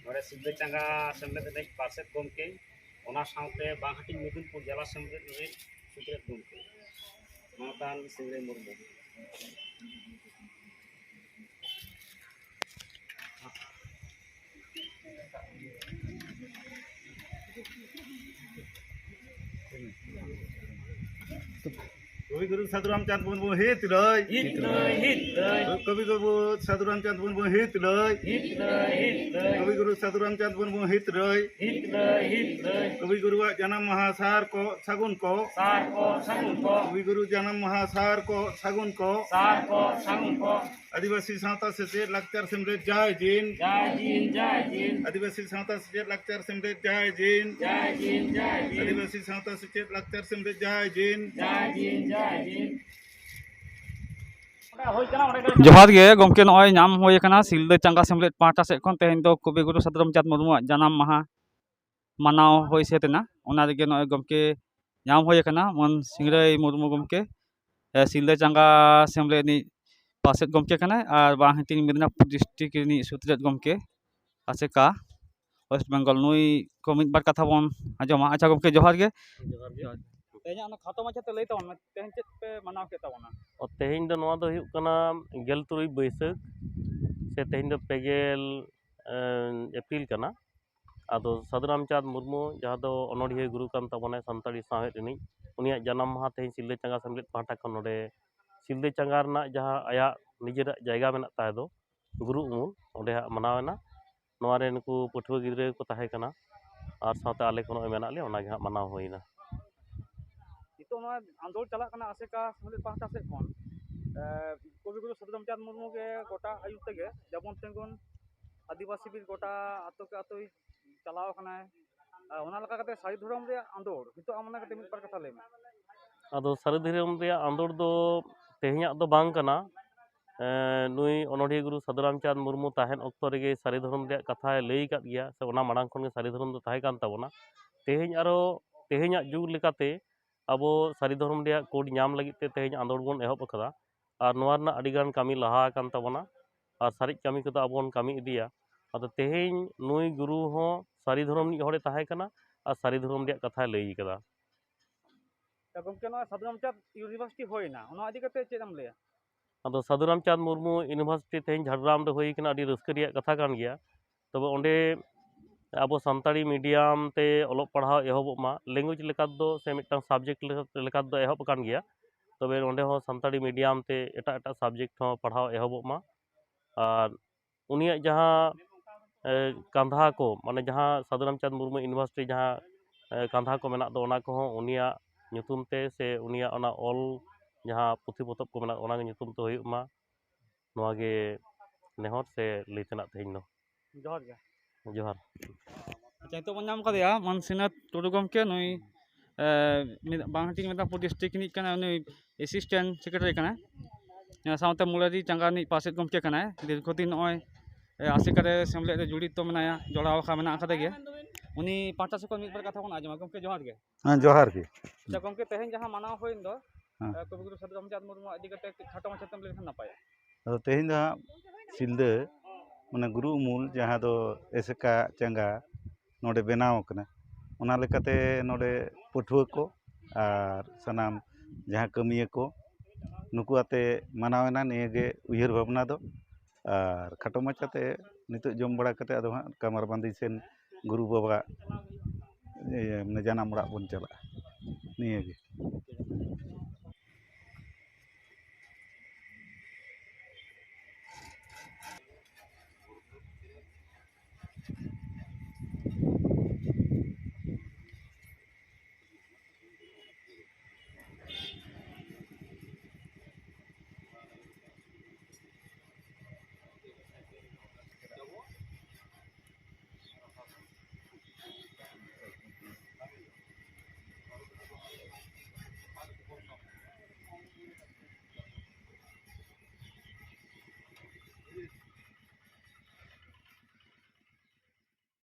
ᱱᱚᱰᱮ ᱥᱤᱞᱫᱟᱹ ᱪᱟᱸᱜᱟ ᱥᱮᱢᱞᱮᱫ ᱨᱤᱱᱤᱡ ᱯᱟᱨᱥᱮᱫ ᱜᱚᱢᱠᱮ ᱚᱱᱟ ᱥᱟᱶᱛᱮ ᱵᱟᱝᱦᱟᱹᱴᱤᱧ ᱢᱮᱫᱽᱱᱤᱯᱩᱨ ᱡᱮᱞᱟ ᱥᱮᱢᱞᱮᱫ ᱨᱤᱱᱤᱡ ᱥᱩᱛᱨᱮᱫ ᱜᱚᱢᱠᱮ ᱱᱚᱝᱠᱟᱱ ᱥᱤᱝᱨᱟᱹᱭ ᱢᱩᱨᱢᱩ कविगुरु साधु रामचंद मुर्मू हित लय कविगुरु साधु रामचंद मुर्मू हित लय कविगुरु साधु रामचंद मुर्मू हित लय कविगुरु जन्म महासार को सगुन को कविगुरु जन्म महासार को सगुन को आदिवासी सावता सेचेद लाकचार सेमलेद जय जीन आदिवासी सावता सेचेद लाकचार सेमलेद जय जीन आदिवासी सावता सेचेद लाकचार सेमलेद जय जीन जोहार गे गमके नॉय नाम होय कना सिलदा चांगा सेमलेट पाटा से खन तेहेन दो कविगुरु साधु रामचंद मुर्मू जन्म माहा मानाव होय सेतना ओना रेगे नॉय गमके नाम होय कना मन सिंगराय मुर्मू गमके सिलदा चांगा सेमलेट नि पासेट गमके कना और बांहटिन मिदनापुर डिस्ट्रिक्ट नि सुतरेत गमके आसेका वेस्ट बेंगल नुई को मिद बार कथा बन आजमा अच्छा गमके जोहार गे तेहेन खातो माछाते लई तबन तेहेन चेत पे मानाव के तबना तेहेन दो नोआ दो हुयुग कना गेल तुरुई बैसाख से तेहेन दो पेगेल एप्रिल कना आदो साधु रामचंद मुर्मू जहाँ दो अनोढ़िया गुरु कान ताबोनाय सानताड़ी साहेद रिनिज उनिया जन्म माहा तेहेन सिलदा चांगा सेमलेद पाहटा खन नोडे सिलदा चांगा रना जहाँ आया निजेरा जायगा मेना ताय दो गुरु उमुल ओंडे हा मनावेना नोआ रे नुकु पठुआ गिद्रा को ताहे कना और साथे आले को नोय मेना ले ओना गे हा मनाव होइना तो आंदोलन चला आसेका सेमलेट पाहटा से खन कविगुरु साधु रामचंद मुर्मू के गोटा आयु तेगे जबन तेंगुन आदिवासी बीर गोटा आतो के आतो चलाव कना ओना लका कते सारी धर्म रे आंदोलन हितो आमना कते मिद बार कथा लेमे आदो सारी धर्म रे आंदोलन दो तेहेन्याक दो बांग कना नुई अनोढ़िया गुरु साधु रामचंद मुर्मू ताहेन अक्तो रेगे सारी धर्म रे कथाय लई काद गिया से ओना माड़ांग खन गे सारी धर्म दो ताहे कान ताबोना तेहेन आरो तेहेन्याक जुग लेकाते अब सारी धर्म रे कोड नाम लगित ते तेहेन आंदोलन बन एहब अकदा और नोआ रना अडिगान कामी लहा कान ताबोना और सारी कामी कदा अबन कामी इदिया आदो तेहेन नुई गुरु हो सारी धर्म नि हड़े ताहे कना और सारी धर्म रे कथा लई कदा गमके नोआ साधु रामचंद यूनिवर्सिटी होइना ओना आदि कते चेदम लेया आदो साधु रामचंद मुर्मू यूनिवर्सिटी तेहेन झाड़ग्राम रे होई कना अडी रस्क रिया कथा कान गिया तबे ओंडे अब सानताड़ी मीडियम ते अलोक पढ़ाव एहबोग मा लैंग्वेज लेका दो से मिदटांग सब्जेक्ट लेका दो एहब कान गिया तबे ओंडे हो सानताड़ी मीडियम ते एटा एटा सब्जेक्ट हो पढ़ाव एहबोग मा और उनिया जहाँ कांधा को माने जहाँ साधु रामचंद मुर्मू यूनिवर्सिटी जहाँ कांधा को मेना दो ओना को हो उनिया nyutum te se unia ona ol जहाँ पुथी पोतब को मेना ओना गे nyutum तो हुयुग मा नोआ गे नेहर से लैतेना तेहेन दो जोहार गे जोहार अच्छा तो बन नाम कदया मन सिनत टुडू गमके नुई बांहटिन मिदनापुर डिस्ट्रिक्ट नि कना नुई असिस्टेंट सेक्रेटरी कना सावते मुलारी चांगा नि पासेट गमके कना दीर्घदिन नय आसिका रे सेमलेट रे जुड़ित तो मेनाया जोड़ाव खा मेना कदे गे उनी पाटा से को मिद बार कथा बन आजमा गमके जोहार गे हाँ जोहार के अच्छा गमके तेहेन जहाँ मानाव होइन दो कविगुरु साधु रामचंद मुर्मू आदि कते खाटो माछातेम लेखन नापाय अदो तेहेन दा सिलदा माने गुरु उमुल जहाँ दो एसेका चांगा नोडे बनाव कना ओना लेकाते नोडे पठुआ को और सनाम जहाँ कमिया को नुकु आते मनावेना निये उयहर भावना दो और खाटो माचाते नितो जम बड़ा कते आदो हां कमर बांधी सेन गुरु बाबा माने जानाम ओड़ा बन चला निये गे